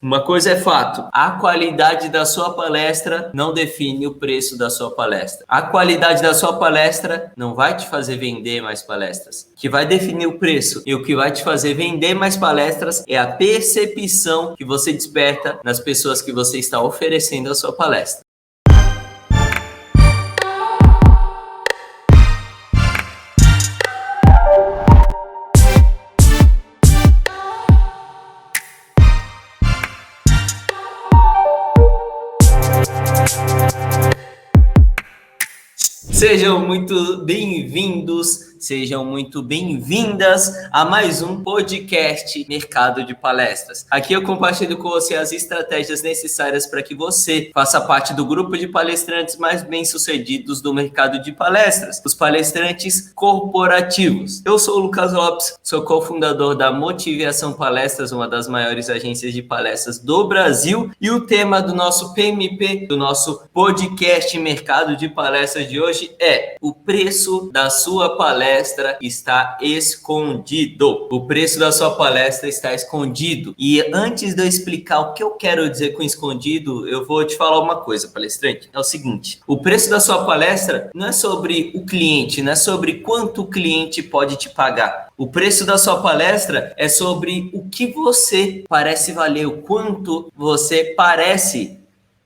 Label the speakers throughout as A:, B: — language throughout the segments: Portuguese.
A: Uma coisa é fato, a qualidade da sua palestra não define o preço da sua palestra. A qualidade da sua palestra não vai te fazer vender mais palestras. O que vai definir o preço e o que vai te fazer vender mais palestras é a percepção que você desperta nas pessoas que você está oferecendo a sua palestra. Sejam muito bem-vindos, sejam muito bem-vindas a mais um podcast Mercado de Palestras. Aqui eu compartilho com você as estratégias necessárias para que você faça parte do grupo de palestrantes mais bem-sucedidos do mercado de palestras, os palestrantes corporativos. Eu sou o Lucas Lopes, sou cofundador da Motivação Palestras, uma das maiores agências de palestras do Brasil, e o tema do nosso PMP, do nosso podcast Mercado de Palestras de hoje é: o preço da sua palestra está escondido. O preço da sua palestra está escondido. E antes de eu explicar o que eu quero dizer com escondido, eu vou te falar uma coisa, palestrante. É o seguinte: o preço da sua palestra não é sobre o cliente, não é sobre quanto o cliente pode te pagar. O preço da sua palestra é sobre o que você parece valer, o quanto você parece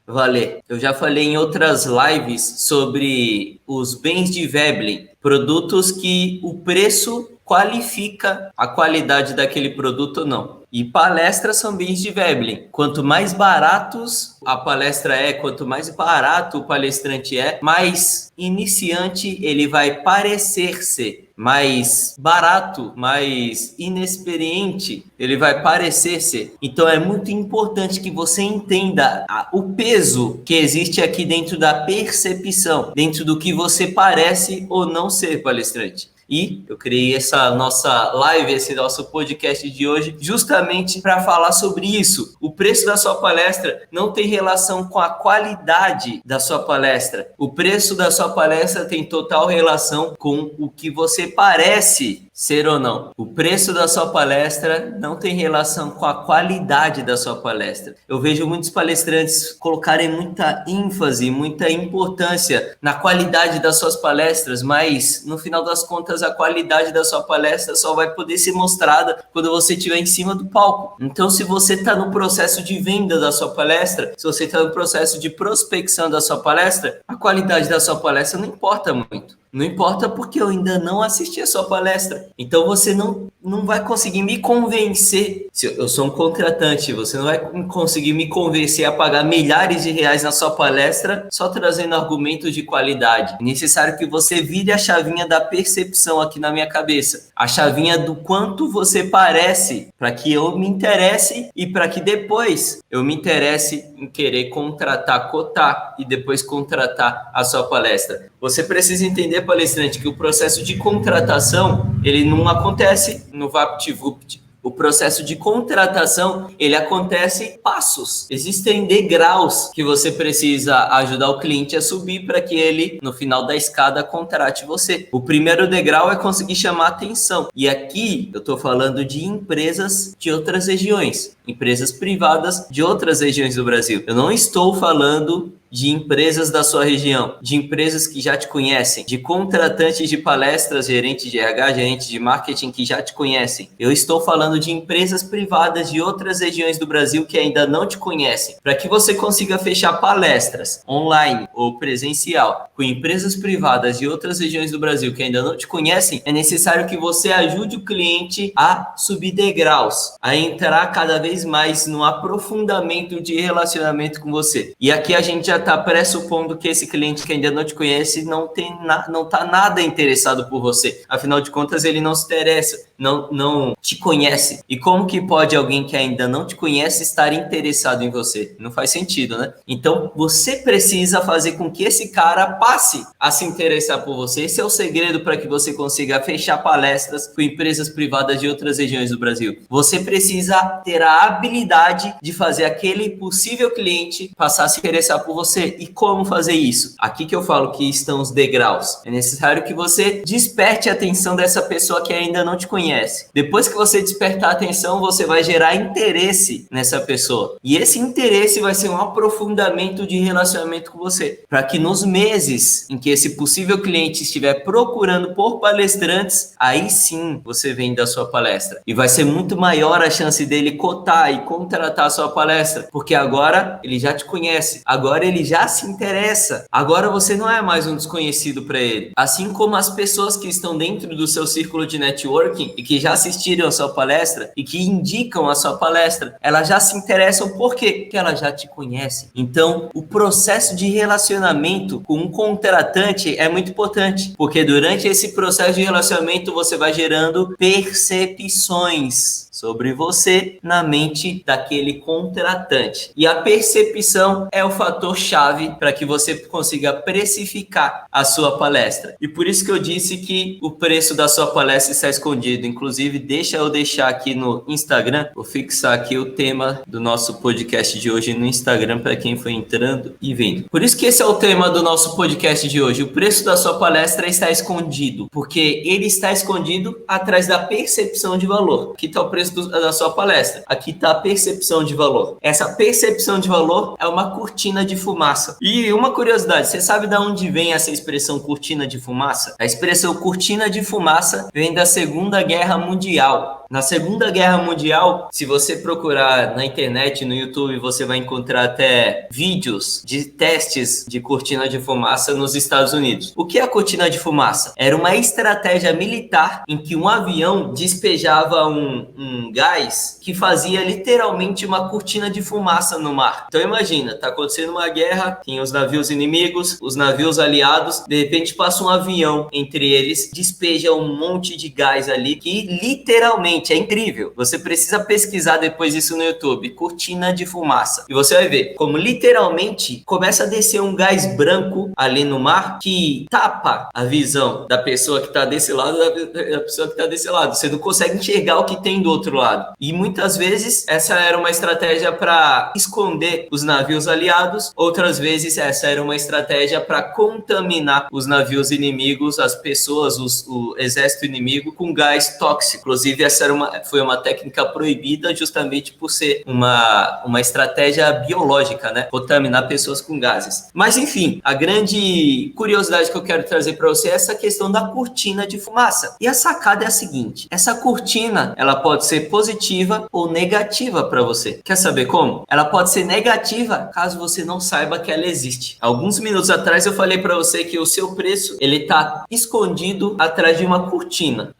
A: valer. Eu já falei em outras lives sobre os bens de Veblen, produtos que o preço qualifica a qualidade daquele produto ou não. E palestras são bens de Veblen. Quanto mais baratos a palestra é, quanto mais barato o palestrante é, mais iniciante ele vai parecer ser. Mais barato, mais inexperiente ele vai parecer ser. Então é muito importante que você entenda o peso que existe aqui dentro da percepção, dentro do que você parece ou não ser palestrante. E eu criei essa nossa live, esse nosso podcast de hoje, justamente para falar sobre isso. O preço da sua palestra não tem relação com a qualidade da sua palestra. O preço da sua palestra tem total relação com o que você parece ser ou não. O preço da sua palestra não tem relação com a qualidade da sua palestra. Eu vejo muitos palestrantes colocarem muita ênfase, muita importância na qualidade das suas palestras, mas no final das contas a qualidade da sua palestra só vai poder ser mostrada quando você estiver em cima do palco. Então, se você está no processo de venda da sua palestra, se você está no processo de prospecção da sua palestra, a qualidade da sua palestra não importa muito. Não importa porque eu ainda não assisti a sua palestra. Então você não vai conseguir me convencer. Se eu sou um contratante, você não vai conseguir me convencer a pagar milhares de reais na sua palestra só trazendo argumentos de qualidade. É necessário que você vire a chavinha da percepção aqui na minha cabeça. A chavinha do quanto você parece, para que eu me interesse e para que depois eu me interesse em querer contratar, cotar e depois contratar a sua palestra. Você precisa entender, palestrante, que o processo de contratação, ele não acontece no VaptVupt. O processo de contratação, ele acontece em passos. Existem degraus que você precisa ajudar o cliente a subir para que ele, no final da escada, contrate você. O primeiro degrau é conseguir chamar atenção. E aqui eu estou falando de empresas de outras regiões, empresas privadas de outras regiões do Brasil. Eu não estou falando de empresas da sua região, de empresas que já te conhecem, de contratantes de palestras, gerentes de RH, gerentes de marketing que já te conhecem. Eu estou falando de empresas privadas de outras regiões do Brasil que ainda não te conhecem. Para que você consiga fechar palestras online ou presencial com empresas privadas de outras regiões do Brasil que ainda não te conhecem, é necessário que você ajude o cliente a subir degraus, a entrar cada vez mais no aprofundamento de relacionamento com você. E aqui a gente já está pressupondo que esse cliente que ainda não te conhece não está nada interessado por você. Afinal de contas, ele não se interessa, não te conhece. E como que pode alguém que ainda não te conhece estar interessado em você? Não faz sentido, né? Então, você precisa fazer com que esse cara passe a se interessar por você. Esse é o segredo para que você consiga fechar palestras com empresas privadas de outras regiões do Brasil. Você precisa ter a habilidade de fazer aquele possível cliente passar a se interessar por você. você. E como fazer isso? Aqui que eu falo que estão os degraus. É necessário que você desperte a atenção dessa pessoa que ainda não te conhece. Depois que você despertar a atenção, você vai gerar interesse nessa pessoa. E esse interesse vai ser um aprofundamento de relacionamento com você. Para que nos meses em que esse possível cliente estiver procurando por palestrantes, aí sim você vende a sua palestra. E vai ser muito maior a chance dele cotar e contratar a sua palestra, porque agora ele já te conhece, agora ele já se interessa, agora você não é mais um desconhecido para ele. Assim como as pessoas que estão dentro do seu círculo de networking e que já assistiram a sua palestra e que indicam a sua palestra, elas já se interessam por quê? Porque elas já te conhecem. Então, o processo de relacionamento com um contratante é muito importante, porque durante esse processo de relacionamento você vai gerando percepções sobre você na mente daquele contratante. E a percepção é o fator chave para que você consiga precificar a sua palestra. E por isso que eu disse que o preço da sua palestra está escondido. Inclusive, deixa eu deixar aqui no Instagram, vou fixar aqui o tema do nosso podcast de hoje no Instagram para quem foi entrando e vindo. Por isso que esse é o tema do nosso podcast de hoje. O preço da sua palestra está escondido, porque ele está escondido atrás da percepção de valor. Aqui está o preço da sua palestra. Aqui está a percepção de valor. Essa percepção de valor é uma cortina de fumaça. E uma curiosidade, você sabe de onde vem essa expressão cortina de fumaça? A expressão cortina de fumaça vem da Segunda Guerra Mundial. Na Segunda Guerra Mundial, se você procurar na internet, no YouTube, você vai encontrar até vídeos de testes de cortina de fumaça nos Estados Unidos. O que é a cortina de fumaça? Era uma estratégia militar em que um avião despejava um gás que fazia literalmente uma cortina de fumaça no mar. Então imagina, tá acontecendo uma guerra, tem os navios inimigos, os navios aliados, de repente passa um avião entre eles, despeja um monte de gás ali que literalmente é incrível. Você precisa pesquisar depois isso no YouTube, cortina de fumaça. E você vai ver como literalmente começa a descer um gás branco ali no mar que tapa a visão da pessoa que está desse lado da pessoa que está desse lado. Você não consegue enxergar o que tem do outro lado. E muitas vezes essa era uma estratégia para esconder os navios aliados, outras vezes essa era uma estratégia para contaminar os navios inimigos, as pessoas, o exército inimigo com gás tóxico. Inclusive essa foi uma técnica proibida justamente por ser uma estratégia biológica, né? Contaminar pessoas com gases. Mas enfim, a grande curiosidade que eu quero trazer para você é essa questão da cortina de fumaça. E a sacada é a seguinte: essa cortina, ela pode ser positiva ou negativa para você. Quer saber como? Ela pode ser negativa caso você não saiba que ela existe. Alguns minutos atrás eu falei para você que o seu preço, ele tá escondido atrás de uma cortina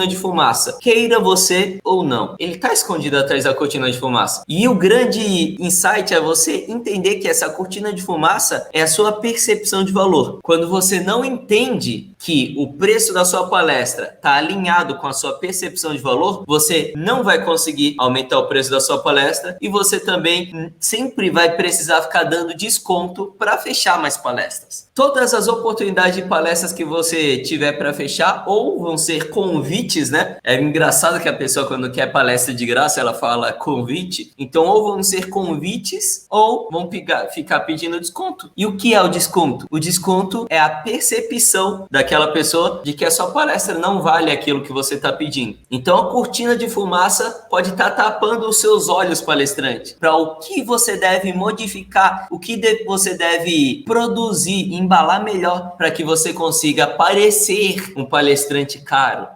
A: de fumaça. Queira você ou não, ele está escondido atrás da cortina de fumaça. E o grande insight é você entender que essa cortina de fumaça é a sua percepção de valor. Quando você não entende que o preço da sua palestra está alinhado com a sua percepção de valor, você não vai conseguir aumentar o preço da sua palestra e você também sempre vai precisar ficar dando desconto para fechar mais palestras. Todas as oportunidades de palestras que você tiver para fechar ou vão ser convites, né? É engraçado que a pessoa, quando quer palestra de graça, ela fala convite. Então, ou vão ser convites ou vão ficar pedindo desconto. E o que é o desconto? O desconto é a percepção daquela pessoa de que a sua palestra não vale aquilo que você está pedindo. Então, a cortina de fumaça pode estar tapando os seus olhos, palestrante, para o que você deve modificar, o que você deve produzir, embalar melhor para que você consiga parecer um palestrante caro.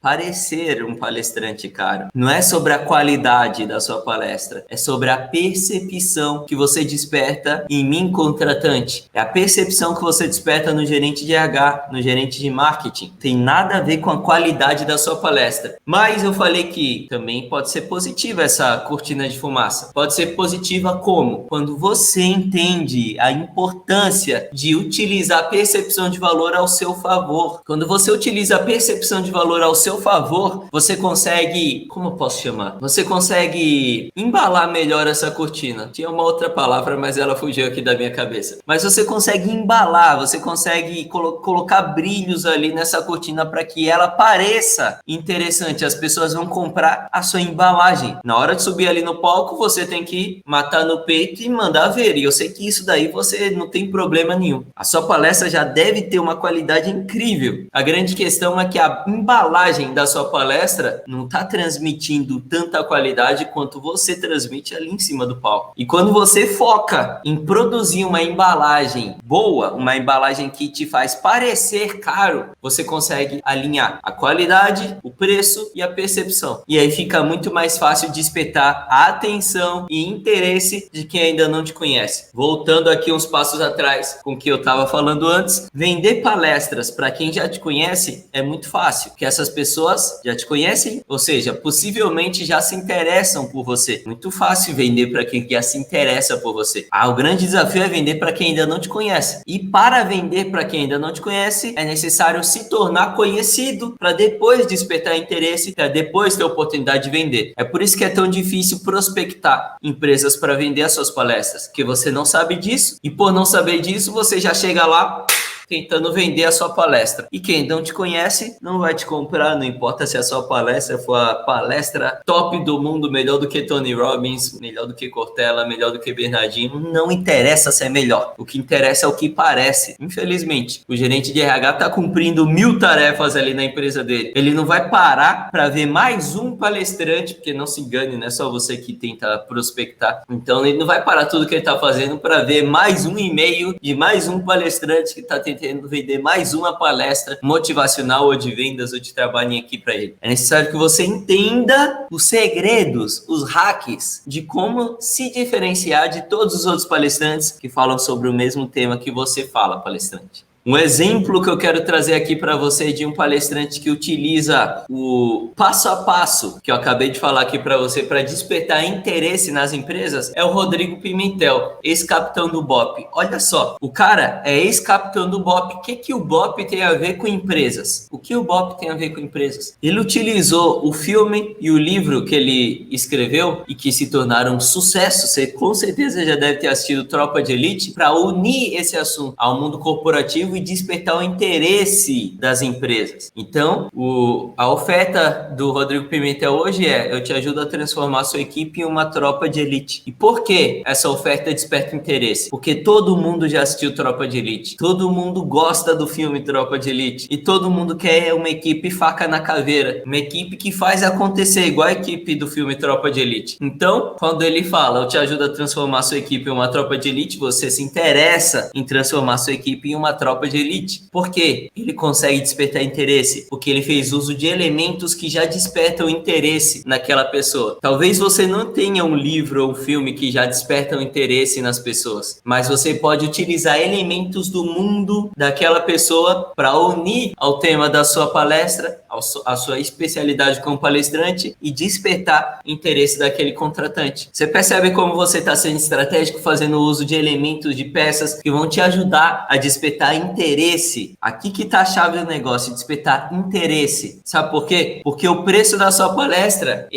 A: Não é sobre a qualidade da sua palestra, é sobre a percepção que você desperta em mim, contratante. É a percepção que você desperta no gerente de RH, no gerente de marketing. Tem nada a ver com a qualidade da sua palestra. Mas eu falei que também pode ser positiva essa cortina de fumaça. Pode ser positiva como? Quando você entende a importância de utilizar a percepção de valor ao seu favor. Quando você utiliza a percepção de valor ao seu favor, você consegue, como eu posso chamar? Você consegue embalar melhor essa cortina. Tinha uma outra palavra, mas ela fugiu aqui da minha cabeça. Mas você consegue embalar, você consegue colocar brilhos ali nessa cortina para que ela pareça interessante. As pessoas vão comprar a sua embalagem. Na hora de subir ali no palco, você tem que matar no peito e mandar ver. E eu sei que isso daí você não tem problema nenhum. A sua palestra já deve ter uma qualidade incrível. A grande questão é que a embalagem da sua palestra não está transmitindo tanta qualidade quanto você transmite ali em cima do palco. E quando você foca em produzir uma embalagem boa, uma embalagem que te faz parecer caro, você consegue alinhar a qualidade, o preço e a percepção. E aí fica muito mais fácil despertar a atenção e interesse de quem ainda não te conhece. Voltando aqui uns passos atrás com o que eu estava falando antes, vender palestras para quem já te conhece é muito fácil, porque essas pessoas já te conhecem, ou seja, possivelmente já se interessam por você. Muito fácil vender para quem já se interessa por você. O grande desafio é vender para quem ainda não te conhece. E para vender para quem ainda não te conhece, é necessário se tornar conhecido para depois despertar interesse, para depois ter a oportunidade de vender. É por isso que é tão difícil prospectar empresas para vender as suas palestras, porque você não sabe disso e por não saber disso, você já chega lá tentando vender a sua palestra. E quem não te conhece não vai te comprar, não importa se a sua palestra for a palestra top do mundo, melhor do que Tony Robbins, melhor do que Cortella, melhor do que Bernardino, não interessa se é melhor. O que interessa é o que parece. Infelizmente, o gerente de RH está cumprindo 1000 tarefas ali na empresa dele. Ele não vai parar para ver mais um palestrante, porque não se engane, não é só você que tenta prospectar. Então, ele não vai parar tudo que ele está fazendo para ver mais um e-mail de mais um palestrante que está tentando vender mais uma palestra motivacional ou de vendas ou de trabalho em equipe para ele. É necessário que você entenda os segredos, os hacks de como se diferenciar de todos os outros palestrantes que falam sobre o mesmo tema que você fala, palestrante. Um exemplo que eu quero trazer aqui para você de um palestrante que utiliza o passo a passo que eu acabei de falar aqui para você para despertar interesse nas empresas é o Rodrigo Pimentel, ex-capitão do BOPE. Olha só, o cara é ex-capitão do BOPE. O que o BOPE tem a ver com empresas? O que o BOPE tem a ver com empresas? Ele utilizou o filme e o livro que ele escreveu e que se tornaram um sucesso. Você com certeza já deve ter assistido Tropa de Elite, para unir esse assunto ao mundo corporativo e despertar o interesse das empresas. Então, a oferta do Rodrigo Pimentel hoje é: eu te ajudo a transformar a sua equipe em uma tropa de elite. E por que essa oferta desperta interesse? Porque todo mundo já assistiu Tropa de Elite, todo mundo gosta do filme Tropa de Elite e todo mundo quer uma equipe faca na caveira, uma equipe que faz acontecer, igual a equipe do filme Tropa de Elite. Então, quando ele fala, eu te ajudo a transformar a sua equipe em uma tropa de elite, você se interessa em transformar a sua equipe em uma tropa de elite. Por quê? Ele consegue despertar interesse, porque ele fez uso de elementos que já despertam interesse naquela pessoa. Talvez você não tenha um livro ou um filme que já despertam interesse nas pessoas, mas você pode utilizar elementos do mundo daquela pessoa para unir ao tema da sua palestra, a sua especialidade como palestrante e despertar interesse daquele contratante. Você percebe como você está sendo estratégico fazendo uso de elementos, de peças que vão te ajudar a despertar interesse. Aqui que está a chave do negócio, despertar interesse. Sabe por quê? Porque o preço da sua palestra,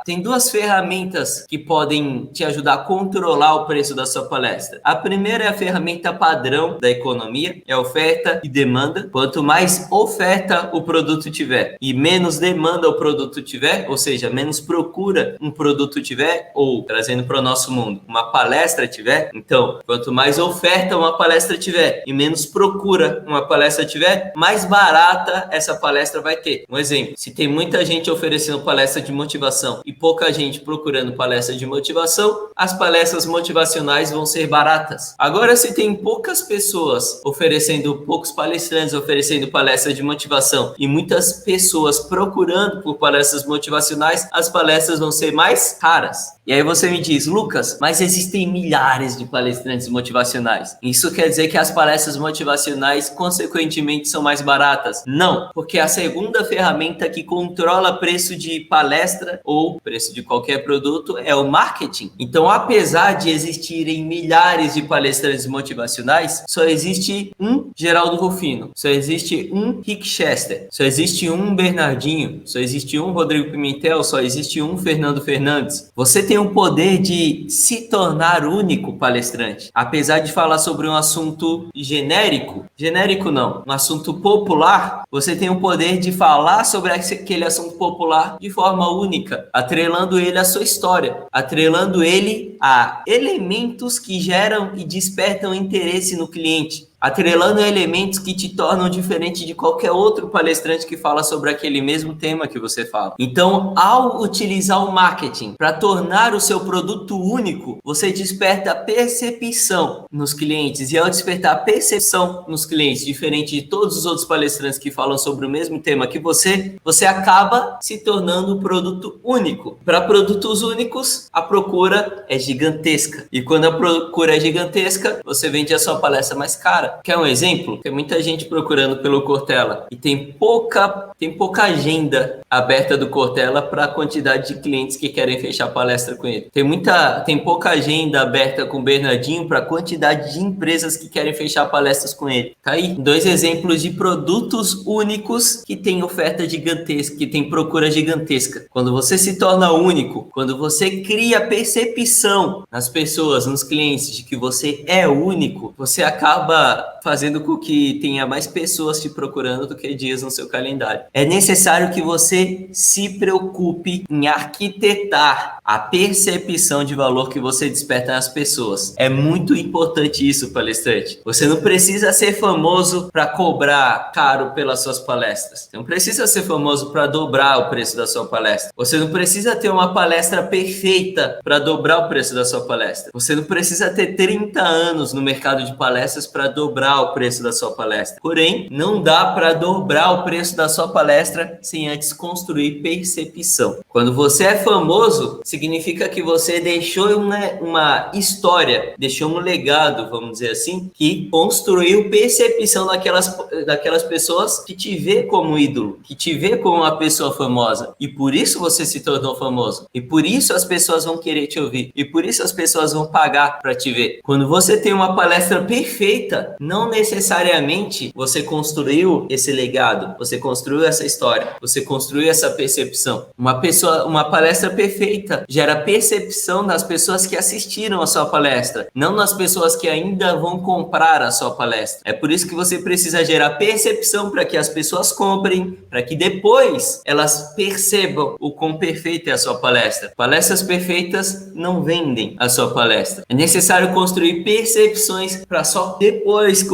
A: tem duas ferramentas que podem te ajudar a controlar o preço da sua palestra. A primeira é a ferramenta padrão da economia, é oferta e demanda. Quanto mais oferta o produto tiver e menos demanda o produto tiver, ou seja, menos procura um produto tiver, ou trazendo para o nosso mundo, uma palestra tiver, então, quanto mais oferta uma palestra tiver e menos procura uma palestra tiver, mais barata essa palestra vai ter. Um exemplo, se tem muita gente oferecendo palestra de motivação e pouca gente procurando palestra de motivação, as palestras motivacionais vão ser baratas. Agora, se tem poucas pessoas poucos palestrantes oferecendo palestra de motivação e muitas pessoas procurando por palestras motivacionais, as palestras vão ser mais caras. E aí você me diz, Lucas, mas existem milhares de palestrantes motivacionais. Isso quer dizer que as palestras motivacionais, consequentemente, são mais baratas? Não, porque a segunda ferramenta que controla preço de palestra ou preço de qualquer produto é o marketing. Então, apesar de existirem milhares de palestrantes motivacionais, só existe um Geraldo Rufino, só existe um Rick Chester, só existe existe um Bernardinho, só existe um Rodrigo Pimentel, só existe um Fernando Fernandes. Você tem o poder de se tornar único palestrante. Apesar de falar sobre um assunto genérico não, um assunto popular, você tem o poder de falar sobre aquele assunto popular de forma única, atrelando ele à sua história, atrelando ele a elementos que geram e despertam interesse no cliente, atrelando elementos que te tornam diferente de qualquer outro palestrante que fala sobre aquele mesmo tema que você fala. Então, ao utilizar o marketing para tornar o seu produto único, você desperta percepção nos clientes. E ao despertar percepção nos clientes, diferente de todos os outros palestrantes que falam sobre o mesmo tema que você acaba se tornando um produto único. Para produtos únicos, a procura é gigantesca. E quando a procura é gigantesca, você vende a sua palestra mais cara. Quer um exemplo? Tem muita gente procurando pelo Cortella e tem pouca agenda aberta do Cortella para a quantidade de clientes que querem fechar palestra com ele. Tem pouca agenda aberta com o Bernardinho para a quantidade de empresas que querem fechar palestras com ele. Tá aí 2 exemplos de produtos únicos que tem oferta gigantesca, que tem procura gigantesca. Quando você se torna único, quando você cria percepção nas pessoas, nos clientes de que você é único, você acaba fazendo com que tenha mais pessoas te procurando do que dias no seu calendário. É necessário que você se preocupe em arquitetar a percepção de valor que você desperta nas pessoas. É muito importante isso, palestrante. Você não precisa ser famoso para cobrar caro pelas suas palestras. Você não precisa ser famoso para dobrar o preço da sua palestra. Você não precisa ter uma palestra perfeita para dobrar o preço da sua palestra. Você não precisa ter 30 anos no mercado de palestras para dobrar o preço da sua palestra. Porém, não dá para dobrar o preço da sua palestra sem antes construir percepção. Quando você é famoso, significa que você deixou uma história, deixou um legado, vamos dizer assim, que construiu percepção daquelas pessoas que te vê como ídolo, que te vê como uma pessoa famosa. E por isso você se tornou famoso. E por isso as pessoas vão querer te ouvir. E por isso as pessoas vão pagar para te ver. Quando você tem uma palestra perfeita, não necessariamente você construiu esse legado, você construiu essa história, você construiu essa percepção. Uma palestra perfeita gera percepção nas pessoas que assistiram a sua palestra, não nas pessoas que ainda vão comprar a sua palestra. É por isso que você precisa gerar percepção para que as pessoas comprem, para que depois elas percebam o quão perfeita é a sua palestra. Palestras perfeitas não vendem a sua palestra. É necessário construir percepções para só depois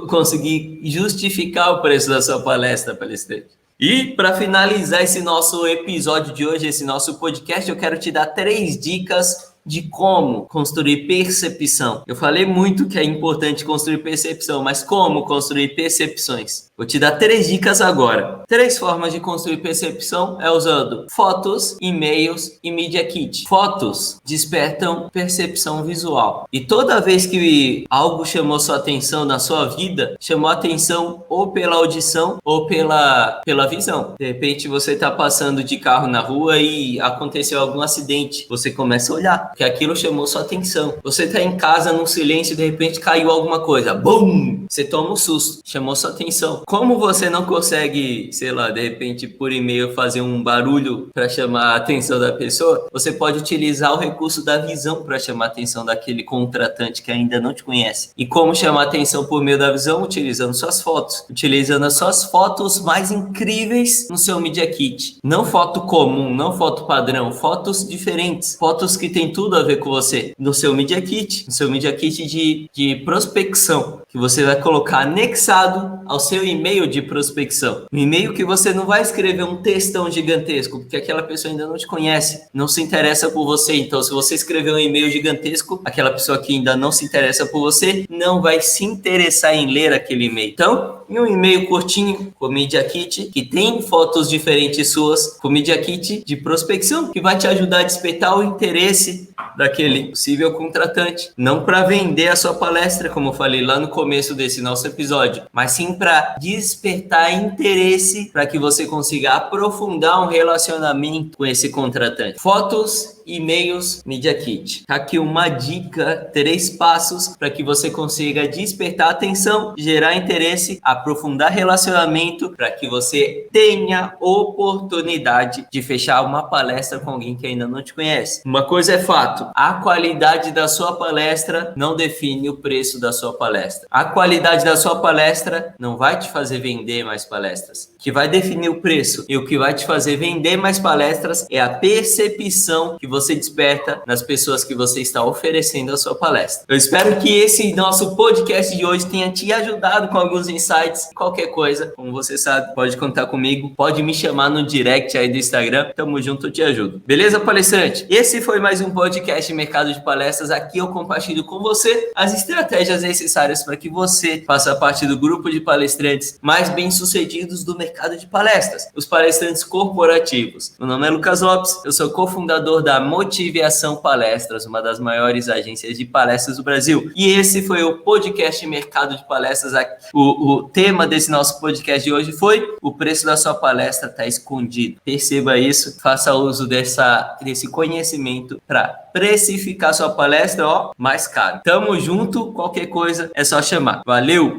A: conseguir justificar o preço da sua palestra, palestrante. E para finalizar esse nosso episódio de hoje, esse nosso podcast, eu quero te dar 3 dicas de como construir percepção. Eu falei muito que é importante construir percepção, mas como construir percepções? Vou te dar 3 dicas agora. 3 formas de construir percepção é usando fotos, e-mails e Media Kit. Fotos despertam percepção visual. E toda vez que algo chamou sua atenção na sua vida, chamou atenção ou pela audição ou pela visão. De repente você está passando de carro na rua e aconteceu algum acidente. Você começa a olhar, porque aquilo chamou sua atenção. Você está em casa num silêncio e de repente caiu alguma coisa. Bum! Você toma um susto, chamou sua atenção. Como você não consegue, sei lá, de repente por e-mail fazer um barulho para chamar a atenção da pessoa, você pode utilizar o recurso da visão para chamar a atenção daquele contratante que ainda não te conhece. E como chamar a atenção por meio da visão? Utilizando suas fotos. Utilizando as suas fotos mais incríveis no seu Media Kit. Não foto comum, não foto padrão, fotos diferentes. Fotos que tem tudo a ver com você. No seu Media Kit de prospecção, que você vai colocar anexado ao seu e-mail de prospecção. Um e-mail que você não vai escrever um textão gigantesco, porque aquela pessoa ainda não te conhece, não se interessa por você. Então, se você escrever um e-mail gigantesco, aquela pessoa que ainda não se interessa por você, não vai se interessar em ler aquele e-mail. Então, em um e-mail curtinho, com Media Kit, que tem fotos diferentes suas, com Media Kit de prospecção, que vai te ajudar a despertar o interesse daquele possível contratante. Não para vender a sua palestra, como eu falei lá no começo desse nosso episódio, mas sim para despertar interesse para que você consiga aprofundar um relacionamento com esse contratante. Fotos, e-mails, Media Kit. Aqui uma dica, 3 passos para que você consiga despertar atenção, gerar interesse, aprofundar relacionamento para que você tenha oportunidade de fechar uma palestra com alguém que ainda não te conhece. Uma coisa é fato, a qualidade da sua palestra não define o preço da sua palestra. A qualidade da sua palestra não vai te fazer vender mais palestras. O que vai definir o preço e o que vai te fazer vender mais palestras é a percepção que você desperta nas pessoas que você está oferecendo a sua palestra. Eu espero que esse nosso podcast de hoje tenha te ajudado com alguns insights. Qualquer coisa, como você sabe, pode contar comigo, pode me chamar no direct aí do Instagram. Tamo junto, eu te ajudo. Beleza, palestrante? Esse foi mais um podcast Mercado de Palestras. Aqui eu compartilho com você as estratégias necessárias para que você faça parte do grupo de palestrantes mais bem-sucedidos do mercado de palestras, os palestrantes corporativos. Meu nome é Lucas Lopes, eu sou cofundador da Motivação Palestras, uma das maiores agências de palestras do Brasil. E esse foi o podcast Mercado de Palestras. O tema desse nosso podcast de hoje foi: o preço da sua palestra está escondido. Perceba isso, faça uso desse conhecimento para precificar sua palestra, mais caro. Tamo junto, qualquer coisa é só chamar. Valeu!